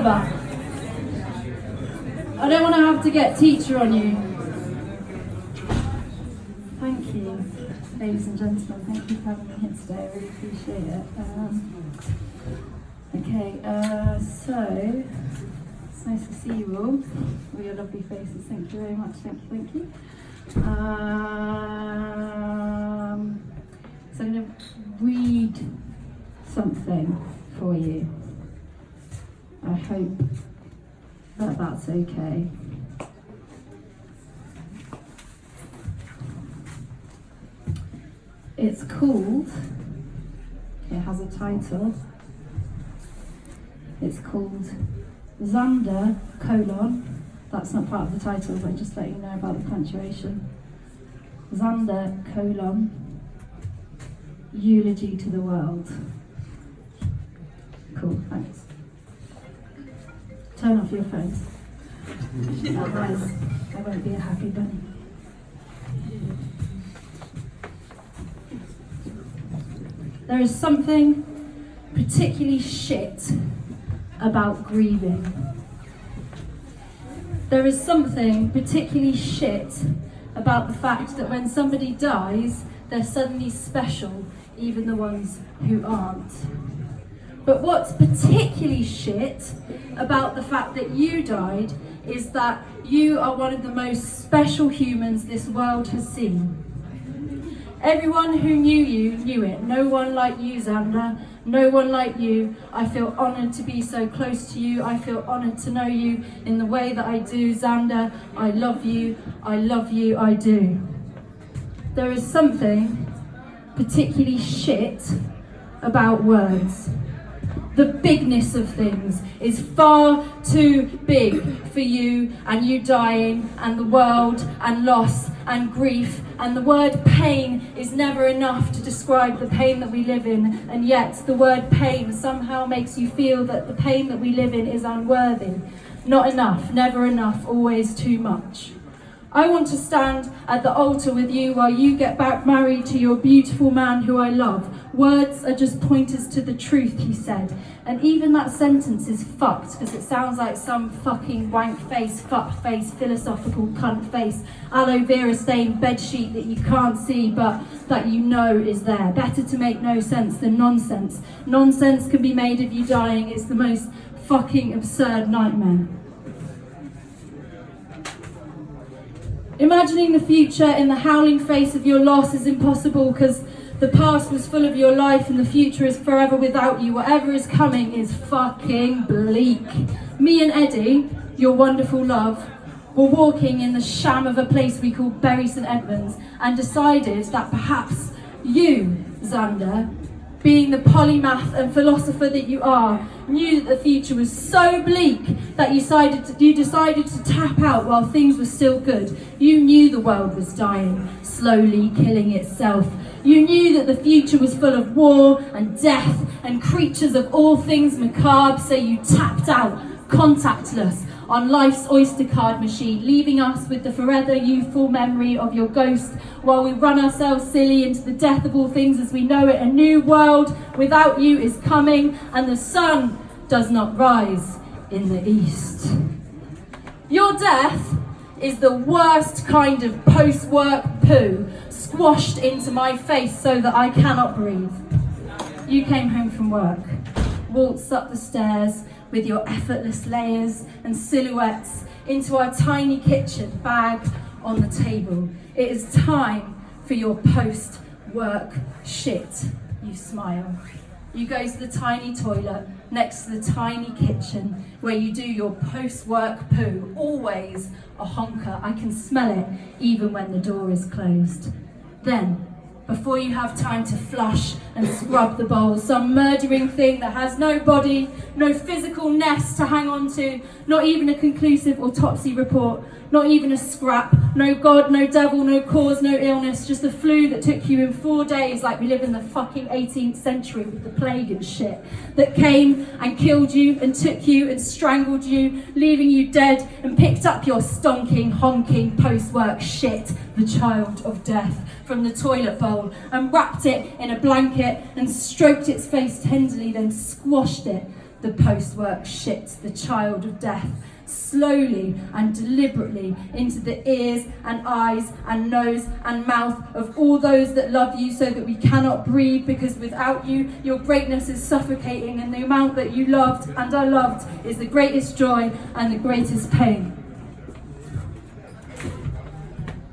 calibre. I don't want to have to get teacher on you. Thank you, ladies and gentlemen. Thank you for having me here today. I really appreciate it. So it's nice to see you all. All your lovely faces. Thank you very much. Thank you. So I'm going to read something for you. I hope that that's okay. It's called, it has a title, it's called Xander, that's not part of the title, but just let you know about the punctuation. Xander, eulogy to the world. Cool, thanks. Turn off your phones. Otherwise, I won't be a happy bunny. There is something particularly shit about grieving. There is something particularly shit about the fact that when somebody dies, they're suddenly special, even the ones who aren't. But what's particularly shit about the fact that you died is that you are one of the most special humans this world has seen. Everyone who knew you knew it. No one like you, Xander. No one like you. I feel honoured to be so close to you. I feel honoured to know you in the way that I do, Xander. I love you. I love you. I do. There is something particularly shit about words. The bigness of things is far too big for you and you dying and the world and loss and grief, and the word pain is never enough to describe the pain that we live in, and yet the word pain somehow makes you feel that the pain that we live in is unworthy. Not enough, never enough, always too much. I want to stand at the altar with you while you get back married to your beautiful man who I love. Words are just pointers to the truth, he said. And even that sentence is fucked because it sounds like some fucking wank face, fuck face, philosophical cunt face, aloe vera stained bedsheet that you can't see but that you know is there. Better to make no sense than nonsense. Nonsense can be made of you dying. It's the most fucking absurd nightmare. Imagining the future in the howling face of your loss is impossible because the past was full of your life and the future is forever without you. Whatever is coming is fucking bleak. Me and Eddie, your wonderful love, were walking in the sham of a place we call Bury St Edmunds and decided that perhaps you, Xander, being the polymath and philosopher that you are, knew that the future was so bleak that you decided to tap out while things were still good. You knew the world was dying, slowly killing itself. You knew that the future was full of war and death and creatures of all things macabre, so you tapped out, contactless, on life's Oyster card machine, leaving us with the forever youthful memory of your ghost while we run ourselves silly into the death of all things as we know it. A new world without you is coming, and the sun does not rise in the east. Your death is the worst kind of post-work poo squashed into my face so that I cannot breathe. You came home from work, waltzed up the stairs with your effortless layers and silhouettes into our tiny kitchen, bag on the table. It is time for your post-work shit. You smile. You go to the tiny toilet next to the tiny kitchen where you do your post-work poo, always a honker. I can smell it even when the door is closed. Then, before you have time to flush and scrub the bowl, some murdering thing that has no body, no physical nest to hang on to, not even a conclusive autopsy report, not even a scrap, no God, no devil, no cause, no illness, just a flu that took you in 4 days like we live in the fucking 18th century with the plague and shit, that came and killed you and took you and strangled you, leaving you dead, and picked up your stonking, honking post-work shit, the child of death, from the toilet bowl and wrapped it in a blanket and stroked its face tenderly, then squashed it the post-work shit, the child of death, slowly and deliberately into the ears and eyes and nose and mouth of all those that love you, so that we cannot breathe, because without you, your greatness is suffocating, and the amount that you loved and are loved is the greatest joy and the greatest pain.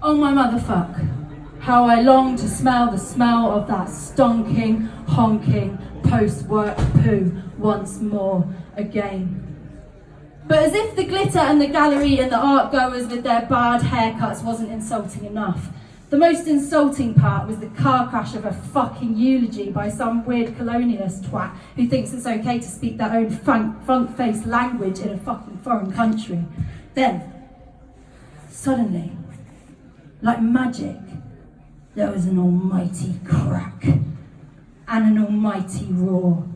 Oh my motherfuck, how I long to smell the smell of that stonking, honking, post-work poo once more again. But as if the glitter and the gallery and the art goers with their bad haircuts wasn't insulting enough, the most insulting part was the car crash of a fucking eulogy by some weird colonialist twat who thinks it's okay to speak their own funk-faced language in a fucking foreign country. Then, suddenly, like magic, there was an almighty crack and an almighty roar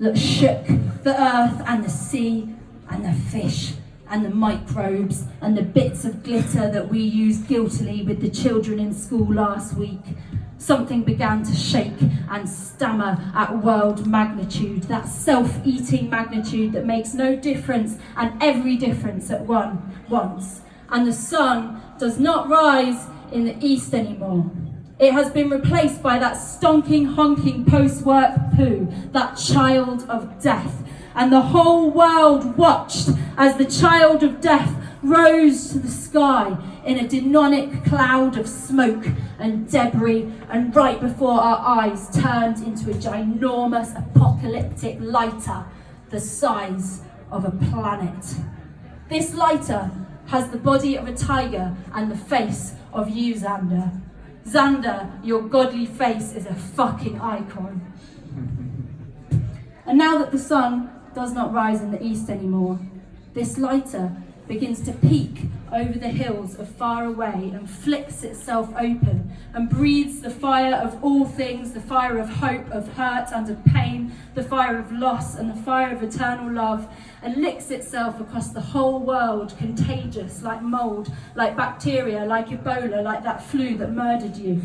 that shook the earth and the sea and the fish and the microbes and the bits of glitter that we used guiltily with the children in school last week. Something began to shake and stammer at world magnitude, that self-eating magnitude that makes no difference and every difference at once. And the sun does not rise in the east anymore. It has been replaced by that stonking, honking post-work poo, that child of death. And the whole world watched as the child of death rose to the sky in a demonic cloud of smoke and debris, and right before our eyes turned into a ginormous apocalyptic lighter the size of a planet. This lighter has the body of a tiger and the face of you, Xander. Xander, your godly face is a fucking icon. And now that the sun does not rise in the east anymore, this lighter begins to peek over the hills of far away and flicks itself open and breathes the fire of all things, the fire of hope, of hurt and of pain, the fire of loss and the fire of eternal love, and licks itself across the whole world, contagious, like mold, like bacteria, like Ebola, like that flu that murdered you.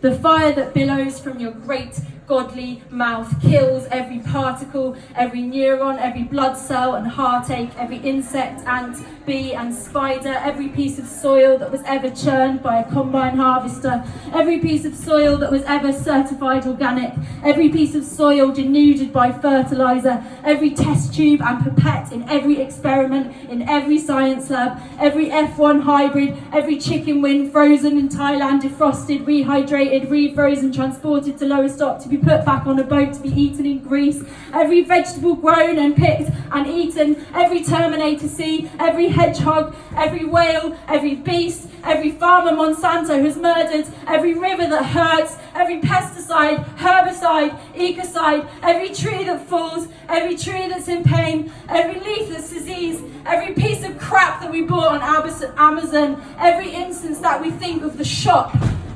The fire that billows from your great godly mouth kills every particle, every neuron, every blood cell and heartache, every insect, ant, bee and spider, every piece of soil that was ever churned by a combine harvester, every piece of soil that was ever certified organic, every piece of soil denuded by fertilizer, every test tube and pipette in every experiment, in every science lab, every F1 hybrid, every chicken wing frozen in Thailand, defrosted, rehydrated, refrozen, transported to lower stock to be put back on a boat to be eaten in Greece, every vegetable grown and picked and eaten, every Terminator sea, every hedgehog, every whale, every beast, every farmer Monsanto has murdered, every river that hurts, every pesticide, herbicide, ecocide, every tree that falls, every tree that's in pain, every leaf that's diseased, every piece of crap that we bought on Amazon, every instance that we think of the shop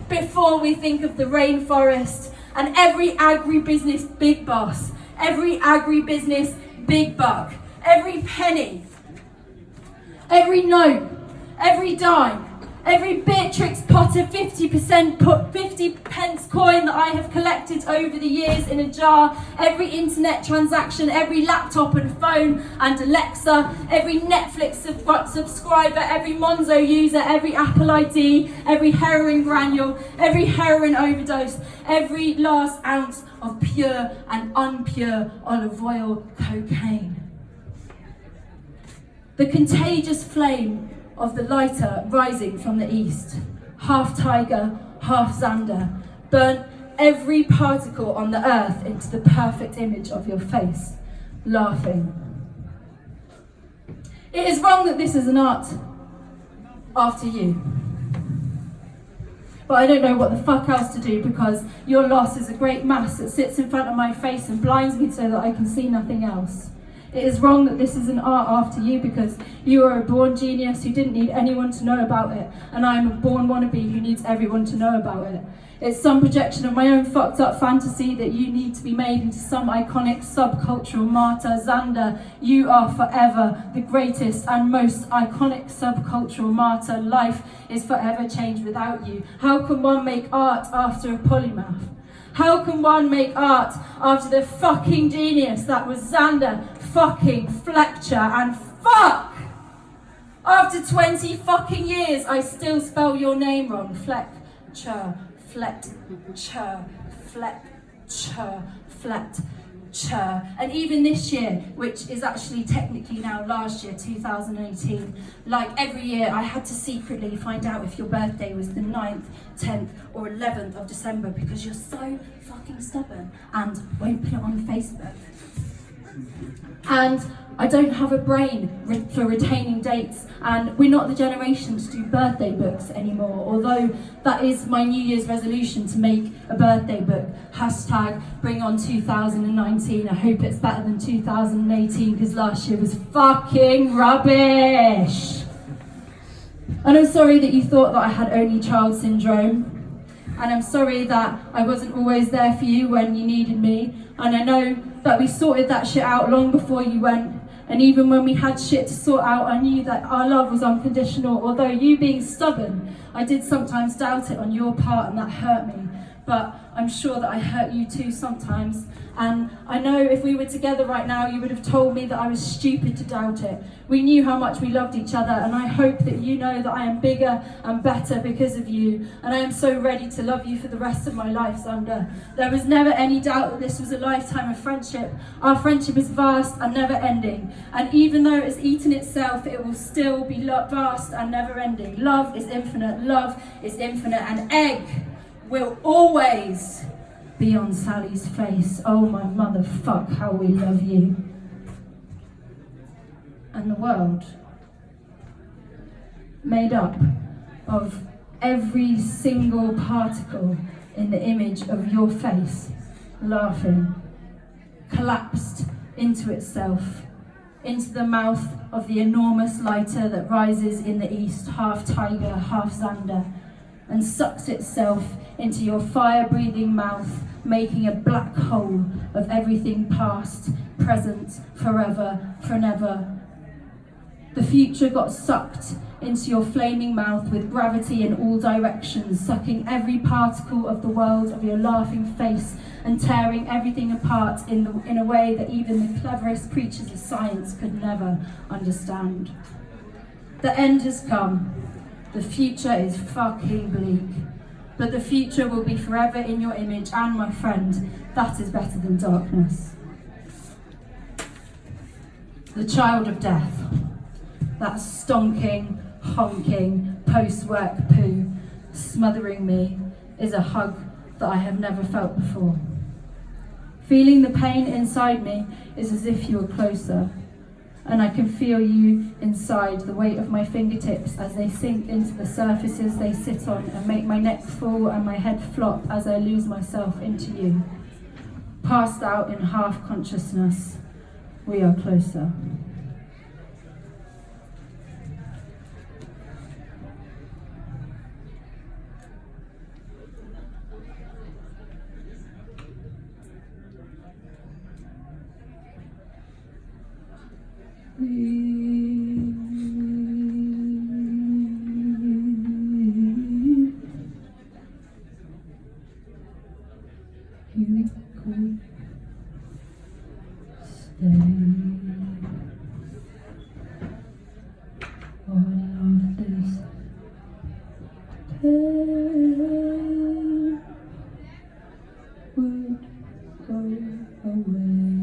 before we think of the rainforest, and every agribusiness big boss, every agribusiness big buck, every penny, every note, every dime, every Beatrix Potter 50 pence coin that I have collected over the years in a jar, every internet transaction, every laptop and phone and Alexa, every Netflix subscriber, every Monzo user, every Apple ID, every heroin granule, every heroin overdose, every last ounce of pure and unpure olive oil cocaine. The contagious flame of the lighter rising from the east, half tiger, half Xander, burnt every particle on the earth into the perfect image of your face, laughing. It is wrong that this is an art after you. But I don't know what the fuck else to do, because your loss is a great mass that sits in front of my face and blinds me so that I can see nothing else. It is wrong that this is an art after you, because you are a born genius who didn't need anyone to know about it, and I am a born wannabe who needs everyone to know about it. It's some projection of my own fucked up fantasy that you need to be made into some iconic subcultural martyr. Xander, you are forever the greatest and most iconic subcultural martyr. Life is forever changed without you. How can one make art after a polymath? How can one make art after the fucking genius that was Xander fucking Fletcher, and fuck! After 20 fucking years, I still spell your name wrong. Fletcher, Fletcher, Fletcher, Fletcher. And even this year, which is actually technically now last year, 2018, like every year, I had to secretly find out if your birthday was the 9th, 10th, or 11th of December because you're so fucking stubborn and won't put it on Facebook. And I don't have a brain for retaining dates, and we're not the generation to do birthday books anymore, although that is my New Year's resolution, to make a birthday book. Hashtag bring on 2019. I hope it's better than 2018 because last year was fucking rubbish. And I'm sorry that you thought that I had only child syndrome. And I'm sorry that I wasn't always there for you when you needed me. And I know that we sorted that shit out long before you went. And even when we had shit to sort out, I knew that our love was unconditional. Although you being stubborn, I did sometimes doubt it on your part, and that hurt me. But I'm sure that I hurt you too sometimes. And I know if we were together right now, you would have told me that I was stupid to doubt it. We knew how much we loved each other, and I hope that you know that I am bigger and better because of you. And I am so ready to love you for the rest of my life, Xander. There was never any doubt that this was a lifetime of friendship. Our friendship is vast and never ending. And even though it has eaten itself, it will still be vast and never ending. Love is infinite, and egg will always be on Sally's face. Oh my motherfuck, how we love you. And the world, made up of every single particle in the image of your face, laughing, collapsed into itself, into the mouth of the enormous lighter that rises in the east, half tiger, half Xander, and sucks itself into your fire-breathing mouth, making a black hole of everything past, present, forever, for never. The future got sucked into your flaming mouth with gravity in all directions, sucking every particle of the world of your laughing face and tearing everything apart in a way that even the cleverest preachers of science could never understand. The end has come. The future is fucking bleak. But the future will be forever in your image, and my friend, that is better than darkness. The child of death, that stonking, honking, post-work poo smothering me, is a hug that I have never felt before. Feeling the pain inside me is as if you were closer, and I can feel you inside, the weight of my fingertips as they sink into the surfaces they sit on and make my neck fall and my head flop as I lose myself into you. Passed out in half consciousness, we are closer. You could stay. All of this pain would go away.